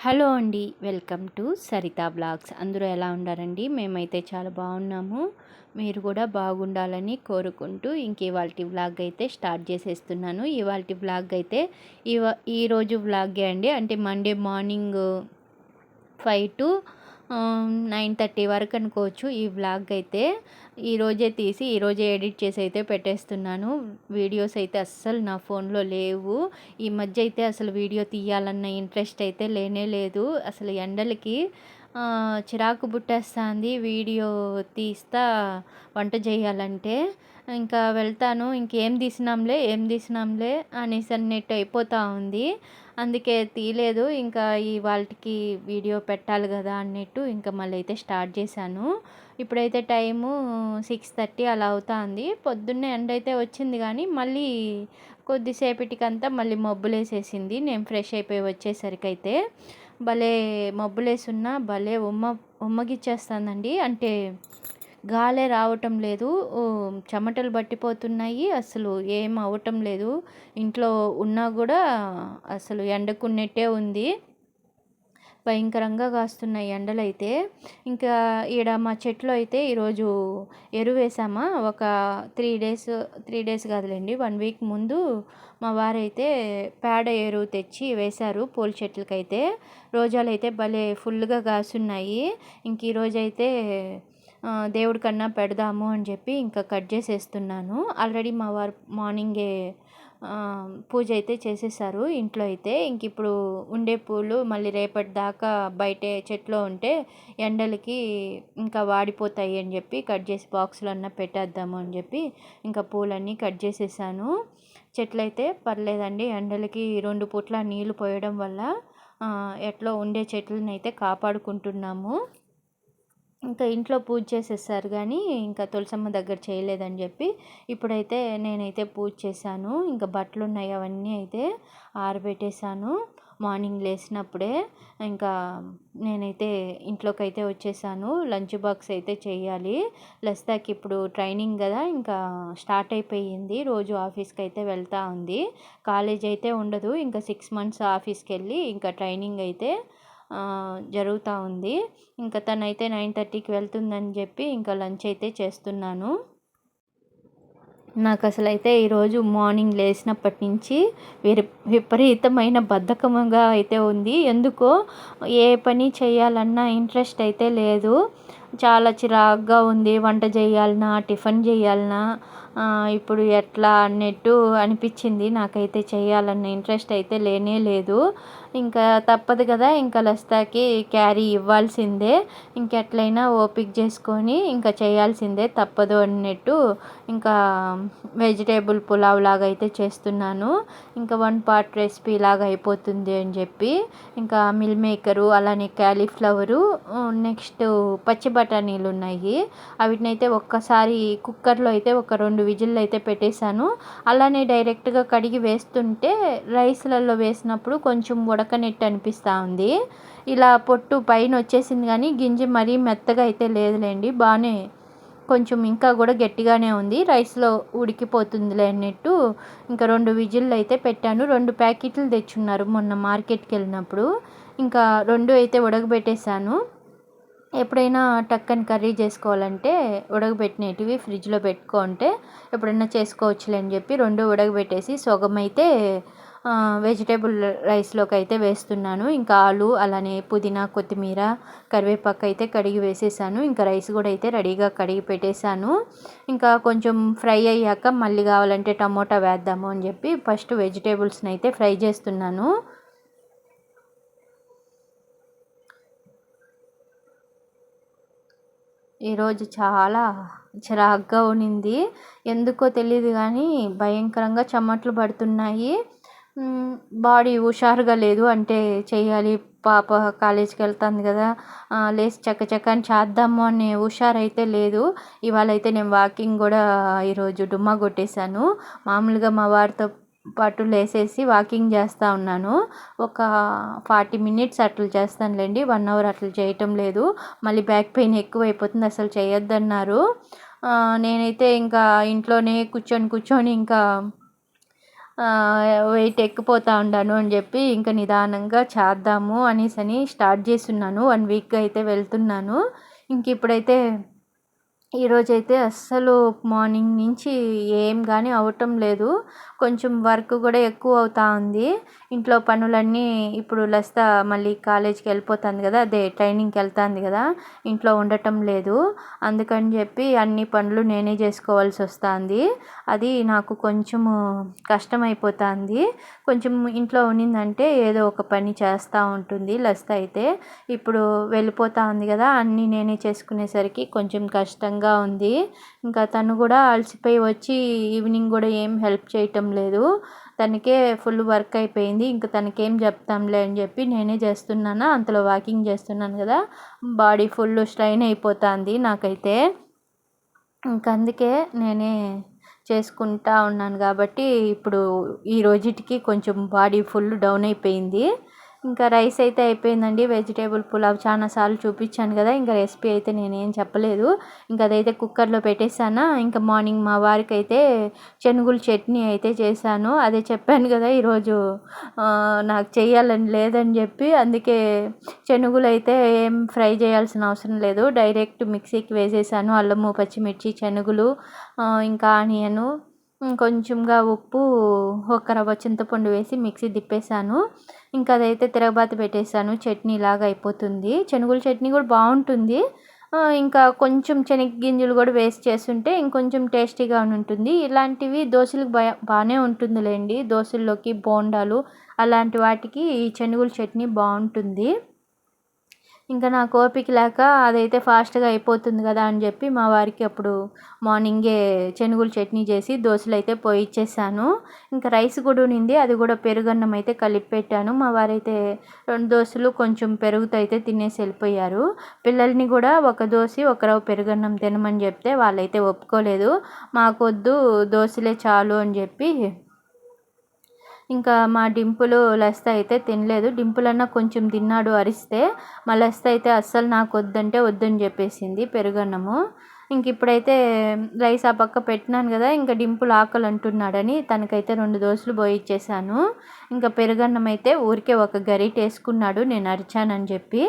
Hello అండి, welcome to Saritha blogs. అందరూ ఎలా ఉన్నారండి? మేమైతే చాలా బాగున్నాము. మీరు కూడా బాగుండాలని కోరుకుంటూ ఇవాల్టి వ్లాగ్ అయితే స్టార్ట్ చేసేస్తున్నాను. ఇవాల్టి వ్లాగ్ అయితే ఈరోజు వ్లాగే అండి. అంటే మండే మార్నింగ్ 5 to 9:30 వరకు అనుకోవచ్చు. ఈ వ్లాగ్ అయితే ఈరోజే తీసి ఈరోజే ఎడిట్ చేసి అయితే పెట్టేస్తున్నాను. వీడియోస్ అయితే అస్సలు నా ఫోన్లో లేవు. ఈ మధ్య అయితే అసలు వీడియో తీయాలన్న ఇంట్రెస్ట్ అయితే లేనే లేదు. అసలు ఎండలకి చిరాకు పుట్టేస్తుంది వీడియో తీస్తా వంట చేయాలంటే. ఇంకా వెళ్తాను, ఇంకేం తీసినాంలే అనేసి అన్నట్టు అయిపోతూ ఉంది. అందుకే తీయలేదు. ఇంకా ఇవాల్టికి వీడియో పెట్టాలి కదా అన్నట్టు ఇంకా మళ్ళీ అయితే స్టార్ట్ చేశాను. ఇప్పుడైతే టైము 6:30 అలా అవుతుంది. పొద్దున్నే ఎండ అయితే వచ్చింది కానీ మళ్ళీ కొద్దిసేపటికంతా మళ్ళీ మబ్బులేసేసింది. నేను ఫ్రెష్ అయిపోయి వచ్చేసరికి అయితే భలే మబ్బులేసున్నా భలే ఉమ్మగిచ్చేస్తుందండి. అంటే గాలే రావటం లేదు, చెమటలు పట్టిపోతున్నాయి. అసలు ఏం అవ్వటం లేదు. ఇంట్లో ఉన్నా కూడా అసలు ఎండకున్నట్టే ఉంది. భయంకరంగా కాస్తున్నాయి ఎండలైతే. ఇంకా ఈడ మా చెట్లో అయితే ఈరోజు ఎరువు వేసామా. ఒక 3 డేస్ కాదులేండి, 1 వీక్ ముందు మా వారైతే పేడ ఎరువు తెచ్చి వేశారు పూల చెట్లకైతే. రోజాలు అయితే భలే ఫుల్గా కాసున్నాయి. ఇంక ఈరోజైతే దేవుడి కన్నా పెడదాము అని చెప్పి ఇంకా కట్ చేసేస్తున్నాను. ఆల్రెడీ మా వారు మార్నింగే పూజ అయితే చేసేసారు ఇంట్లో అయితే. ఇంక ఇప్పుడు ఉండే పూలు మళ్ళీ రేపటి దాకా బయటే చెట్లో ఉంటే ఎండలకి ఇంకా వాడిపోతాయి అని చెప్పి కట్ చేసి బాక్సులో అన్నా పెట్టేద్దాము అని చెప్పి ఇంకా పూలన్నీ కట్ చేసేసాను. చెట్లు అయితే పర్లేదండి, ఎండలకి 2 పూట్ల నీళ్లు పోయడం వల్ల ఎట్లా ఉండే చెట్లను అయితే కాపాడుకుంటున్నాము. ఇంకా ఇంట్లో పూజ చేసేసారు కానీ ఇంకా తులసమ్మ దగ్గర చేయలేదని చెప్పి ఇప్పుడైతే నేనైతే పూజ చేశాను. ఇంకా బట్టలు ఉన్నాయి అవన్నీ అయితే ఆరబెట్టేశాను మార్నింగ్ లేచినప్పుడే. ఇంకా నేనైతే ఇంట్లోకి అయితే వచ్చేసాను. లంచ్ బాక్స్ అయితే చేయాలి. లస్తాకి ఇప్పుడు ట్రైనింగ్ కదా, ఇంకా స్టార్ట్ అయిపోయింది. రోజు ఆఫీస్కి అయితే వెళ్తూ ఉంది. కాలేజ్ అయితే ఉండదు. ఇంకా 6 months ఆఫీస్కి వెళ్ళి ఇంకా ట్రైనింగ్ అయితే జరుగుతూ ఉంది. ఇంకా తనైతే 9:30కి వెళ్తుందని చెప్పి ఇంకా లంచ్ అయితే చేస్తున్నాను. నాకు అసలైతే ఈరోజు మార్నింగ్ లేచినప్పటి నుంచి విపరీతమైన బద్ధకముగా అయితే ఉంది. ఎందుకో ఏ పని చేయాలన్నా ఇంట్రెస్ట్ అయితే లేదు. చాలా చిరాగ్గా ఉంది. వంట చేయాలన్నా టిఫిన్ చేయాలన్నా ఇప్పుడు ఎట్లా అన్నట్టు అనిపించింది. నాకైతే చేయాలన్న ఇంట్రెస్ట్ అయితే లేనే లేదు. ఇంకా తప్పదు కదా, ఇంకా లస్తాకి క్యారీ ఇవ్వాల్సిందే. ఇంకెట్లయినా ఓపిక చేసుకొని ఇంకా చేయాల్సిందే, తప్పదు అన్నట్టు ఇంకా వెజిటేబుల్ పులావ్ లాగా అయితే చేస్తున్నాను. ఇంకా 1 part రెసిపీ లాగా అయిపోతుంది అని చెప్పి ఇంకా మిల్ మేకరు, అలానే క్యాలీఫ్లవరు, నెక్స్ట్ పచ్చి బఠానీలు ఉన్నాయి. అవిటినైతే ఒక్కసారి కుక్కర్లో అయితే ఒక 2 విజిల్లు అయితే పెట్టేశాను. అలానే డైరెక్ట్గా కడిగి వేస్తుంటే రైస్లలో వేసినప్పుడు కొంచెం ఉడకనట్టు అనిపిస్తూ ఉంది. ఇలా పొట్టు పైన వచ్చేసింది కానీ గింజ మరీ మెత్తగా అయితే లేదులేండి, బాగానే కొంచెం ఇంకా కూడా గట్టిగానే ఉంది. రైస్లో ఉడికిపోతుందిలే అన్నట్టు ఇంకా 2 విజిల్లు అయితే పెట్టాను. 2 ప్యాకెట్లు తెచ్చున్నారు మొన్న మార్కెట్కి వెళ్ళినప్పుడు. ఇంకా 2 అయితే ఉడకబెట్టేశాను. ఎప్పుడైనా టక్కని కర్రీ చేసుకోవాలంటే ఉడకబెట్టినవి ఫ్రిడ్జ్లో పెట్టుకుంటే ఎప్పుడైనా చేసుకోవచ్చులే అని చెప్పి 2 ఉడకబెట్టేసి సగం అయితే వెజిటేబుల్ రైస్లోకి అయితే వేస్తున్నాను. ఇంకా ఆలు, అలానే పుదీనా, కొత్తిమీర, కరివేపాకు అయితే కడిగి వేసేసాను. ఇంకా రైస్ కూడా అయితే రెడీగా కడిగి పెట్టేశాను. ఇంకా కొంచెం ఫ్రై అయ్యాక మళ్ళీ కావాలంటే టమోటా వేద్దాము అని చెప్పి ఫస్ట్ వెజిటేబుల్స్ని అయితే ఫ్రై చేస్తున్నాను. ఈరోజు చాలా చిరాగ్గా ఉన్నింది. ఎందుకో తెలియదు కానీ భయంకరంగా చెమటలు పడుతున్నాయి. బాడీ హుషారుగా లేదు. అంటే చేయాలి, పాప కాలేజీకి వెళ్తుంది కదా, లేచి చక్కచక్కని చేద్దాము అనే హుషారైతే లేదు. ఇవాళ అయితే నేను వాకింగ్ కూడా ఈరోజు డుమ్మా కొట్టేశాను. మామూలుగా మా వారితో పాటు లేసేసి వాకింగ్ చేస్తూ ఉన్నాను. ఒక 40 minutes అట్లా చేస్తానులేండి, 1 hour అట్లా చేయటం లేదు. మళ్ళీ బ్యాక్ పెయిన్ ఎక్కువైపోతుంది, అసలు చేయొద్దన్నారు. నేనైతే ఇంకా ఇంట్లోనే కూర్చొని ఇంకా వెయిట్ ఎక్కిపోతా ఉండాను అని చెప్పి ఇంకా నిదానంగా చేద్దాము అనేసని స్టార్ట్ చేసున్నాను. 1 వీక్‌గా అయితే వెళ్తున్నాను. ఇంక ఇప్పుడైతే ఈరోజైతే అస్సలు మార్నింగ్ నుంచి ఏం గానీ అవ్వటం లేదు. కొంచెం వర్క్ కూడా ఎక్కువ అవుతా ఉంది. ఇంట్లో పనులన్నీ ఇప్పుడు లసిత మళ్ళీ కాలేజ్‌కి వెళ్ళిపోతుంది కదా! అదే ట్రైనింగ్‌కి వెళ్తాంది కదా! ఇంట్లో ఉండటం లేదు. అందుకని చెప్పి అన్ని పనులు నేనే చేసుకోవాల్సి వస్తుంది. అది నాకు కొంచెము కష్టమైపోతుంది. కొంచెం ఇంట్లో ఉన్నిందంటే ఏదో ఒక పని చేస్తూ ఉంటుంది లసిత అయితే. ఇప్పుడు వెళ్ళిపోతా ఉంది కదా! అన్నీ నేనే చేసుకునేసరికి కొంచెం కష్టంగా ఉంది. ఇంకా తను కూడా అలసిపోయి వచ్చి ఈవినింగ్ కూడా ఏం హెల్ప్ చేయటం లేదు. తనకే ఫుల్ వర్క్ అయిపోయింది. ఇంక తనకేం చెప్తాంలే అని చెప్పి నేనే చేస్తున్నాను. అంతలో వాకింగ్ చేస్తున్నాను కదా! బాడీ ఫుల్ స్ట్రెయిన్ అయిపోతుంది నాకైతే. ఇంక అందుకే నేనే చేసుకుంటా ఉన్నాను కాబట్టి ఇప్పుడు ఈ రోజుటికి కొంచెం బాడీ ఫుల్ డౌన్ అయిపోయింది. ఇంకా రైస్ అయితే అయిపోయిందండి. వెజిటేబుల్ పులావ్ చాలా సార్లు చూపించాను కదా! ఇంకా రెసిపీ అయితే నేనేం చెప్పలేదు. ఇంకా అదైతే కుక్కర్‌లో పెట్టేసానా. ఇంకా మార్నింగ్ మా వారికైతే శనగల చట్నీ అయితే చేశాను. అదే చెప్పాను కదా! ఈరోజు నాకు చేయాలని లేదని చెప్పి అందుకే శనగలు అయితే ఏం ఫ్రై చేయాల్సిన అవసరం లేదు. డైరెక్ట్ మిక్సీకి వేసేసాను. అల్లము, పచ్చిమిర్చి, శనగలు, ఇంకా ఆనియను, కొంచెంగా ఉప్పు, ఒక రవ్వ చింతపండు వేసి మిక్సీ తిప్పేసాను. ఇంకా అదైతే తిరగబాత పెట్టేసాను. చట్నీ లాగా అయిపోతుంది. శనగల చట్నీ కూడా బాగుంటుంది. ఇంకా కొంచెం శనగగింజలు కూడా వేస్ట్ చేసుంటే ఇంకొంచెం టేస్టీగా ఉంటుంది. ఇలాంటివి దోశలకు బాగానే ఉంటుందిలేండి. దోశల్లోకి, బోండాలు అలాంటి వాటికి ఈ శనగల చట్నీ బాగుంటుంది. ఇంకా నాకు ఓపిక లేక అదైతే ఫాస్ట్‌గా అయిపోతుంది కదా అని చెప్పి మా వారికి అప్పుడు మార్నింగే శనగల చట్నీ చేసి దోశలైతే పోయిచ్చేసాను. ఇంకా రైస్ కూడా ఉన్నింది. అది కూడా పెరుగన్నం అయితే కలిపి పెట్టాను. మా వారైతే 2 దోశలు కొంచెం పెరుగుతో అయితే తినేసి వెళ్ళిపోయారు. పిల్లల్ని కూడా ఒక దోశ, ఒక రవ్వ పెరుగన్నం తినమని చెప్తే వాళ్ళైతే ఒప్పుకోలేదు. మాకొద్దు దోశలే చాలు అని చెప్పి ఇంకా మా డింపులు లసిత అయితే తినలేదు. డింపుల్ అన్న కొంచెం తిన్నాడు అరిస్తే. మా లసిత అయితే అస్సలు నాకు వద్దంటే వద్దని చెప్పేసింది పెరుగన్నము. ఇంక ఇప్పుడైతే రైస్ ఆ పక్క పెట్టినాను కదా! ఇంకా డింపుల్ ఆకలి అంటున్నాడని తనకైతే 2 దోశలు పోయిచ్చేసాను. ఇంకా పెరుగన్నం అయితే ఊరికే ఒక గరిటె వేసుకున్నాడు నేను అరిచానని చెప్పి.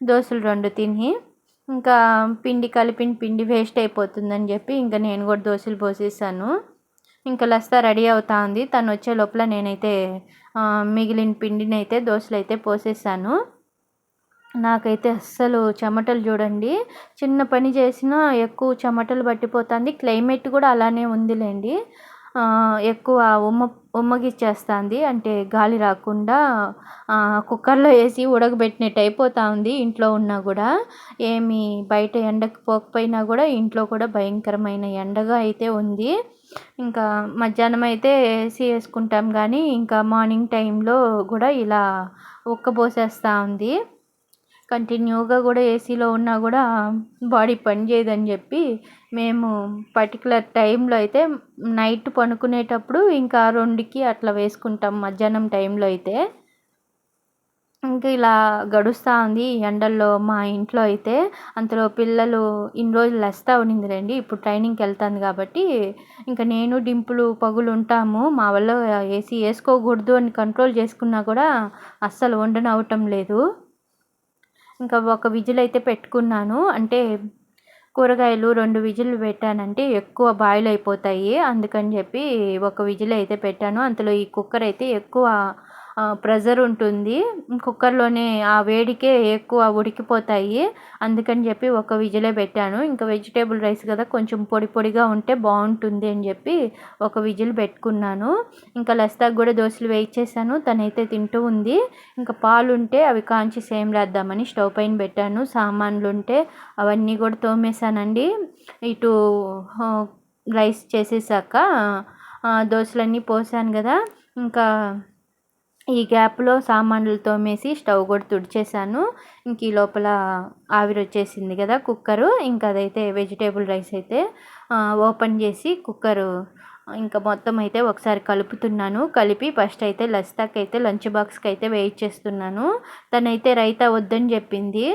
దోశలు 2 తిని ఇంకా కలిపిన పిండి వేస్ట్ అయిపోతుందని చెప్పి ఇంకా నేను కూడా దోశలు పోసేసాను. ఇంకా లసిత రెడీ అవుతా ఉంది. తను వచ్చే లోపల నేనైతే మిగిలిన పిండినైతే దోశలైతే పోసేసాను. నాకైతే అస్సలు చెమటలు చూడండి. చిన్న పని చేసినా ఎక్కువ చెమటలు పట్టిపోతుంది. క్లైమేట్ కూడా అలానే ఉందిలేండి. ఎక్కువ ఉమ్మగిచ్చేస్తుంది. అంటే గాలి రాకుండా కుక్కర్‌లో వేసి ఉడకబెట్టినట్టు అయిపోతా ఉంది ఇంట్లో ఉన్నా కూడా. ఏమి బయట ఎండకు పోకపోయినా కూడా ఇంట్లో కూడా భయంకరమైన ఎండగా అయితే ఉంది. ఇంకా మధ్యాహ్నం అయితే ఏసీ వేసుకుంటాం కానీ ఇంకా మార్నింగ్ టైంలో కూడా ఇలా ఉక్కబోసేస్తూ ఉంది. కంటిన్యూగా కూడా ఏసీలో ఉన్నా కూడా బాడీ పని చేయదని చెప్పి మేము పర్టికులర్ టైంలో అయితే నైట్ పడుకునేటప్పుడు ఇంకా 2కి అట్లా వేసుకుంటాం మధ్యాహ్నం టైంలో అయితే. ఇంకా ఇలా గడుస్తూ ఉంది ఎండల్లో మా ఇంట్లో అయితే. అంతలో పిల్లలు ఇన్ని రోజులు లసిత ఉన్నిందిలేండి. ఇప్పుడు ట్రైనింగ్‌కి వెళ్తుంది కాబట్టి ఇంకా నేను డింపులు పగులు ఉంటాము. మా వల్ల ఏసీ వేసుకోకూడదు అని కంట్రోల్ చేసుకున్నా కూడా అస్సలు ఉండనవ్వటం లేదు. ఇంకా ఒక విజిల్ అయితే పెట్టుకున్నాను. అంటే కూరగాయలు 2 విజిల్లు పెట్టానంటే ఎక్కువ బాయిల్ అయిపోతాయి. అందుకని చెప్పి ఒక విజిల్ అయితే పెట్టాను. అంతలో ఈ కుక్కర్ అయితే ఎక్కువ ప్రెజర్ ఉంటుంది. కుక్కర్‌లోనే ఆ వేడికే ఎక్కువ ఉడికిపోతాయి. అందుకని చెప్పి ఒక విజిలే పెట్టాను. ఇంకా వెజిటేబుల్ రైస్ కదా కొంచెం పొడి పొడిగా ఉంటే బాగుంటుంది అని చెప్పి ఒక విజిల్ పెట్టుకున్నాను. ఇంకా లసితకి కూడా దోశలు వేయించేసాను. తనైతే తింటూ ఉంది. ఇంకా పాలుంటే అవి కాంచి సేమ్ రాద్దామని స్టవ్ పైన పెట్టాను. సామాన్లు ఉంటే అవన్నీ కూడా తోమేశానండి. ఇటు రైస్ చేసేసాక దోశలన్నీ పోసాను కదా! ఇంకా ఈ గ్యాప్‌లో సామాన్లు తోమేసి స్టవ్ కూడా తుడిచేసాను. ఇంక ఈ లోపల ఆవిరి వచ్చేసింది కదా కుక్కరు. ఇంకా అదైతే వెజిటేబుల్ రైస్ అయితే ఓపెన్ చేసి కుక్కరు ఇంకా మొత్తం అయితే ఒకసారి కలుపుతున్నాను. కలిపి ఫస్ట్ అయితే లసితకి అయితే లంచ్ బాక్స్‌కి అయితే వేయించేస్తున్నాను. తనైతే రైతా వద్దని చెప్పింది.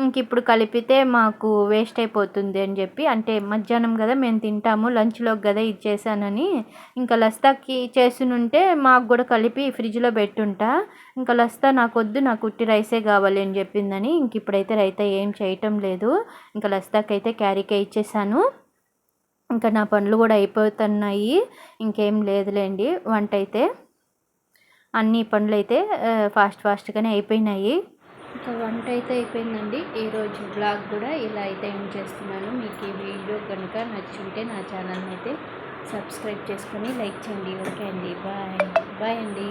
ఇంక ఇప్పుడు కలిపితే మాకు వేస్ట్ అయిపోతుంది అని చెప్పి, అంటే మధ్యాహ్నం కదా మేము తింటాము, లంచ్లోకి కదా ఇచ్చేసానని ఇంకా లస్తాకి చేసునుంటే మాకు కూడా కలిపి ఫ్రిడ్జ్లో పెట్టుంటా. ఇంకా లస్తా నాకొద్దు, నాకు ఉట్టి రైసే కావాలి అని చెప్పిందని ఇంక ఇప్పుడైతే రైతా ఏం చేయటం లేదు. ఇంకా లస్తాకి అయితే క్యారీకే ఇచ్చేసాను. ఇంకా నా పనులు కూడా అయిపోతున్నాయి, ఇంకేం లేదులేండి. వంట అయితే అన్ని పనులు అయితే ఫాస్ట్గానే అయిపోయినాయి. ఇంకా వంట అయితే అయిపోయిందండి. ఈరోజు బ్లాగ్ కూడా ఇలా అయితే ఏం చేస్తున్నాను. మీకు ఈ వీడియో కనుక నచ్చుంటే నా ఛానల్ని అయితే సబ్స్క్రైబ్ చేసుకొని లైక్ చేయండి. ఓకే అండి, బాయ్ బాయ్ అండి.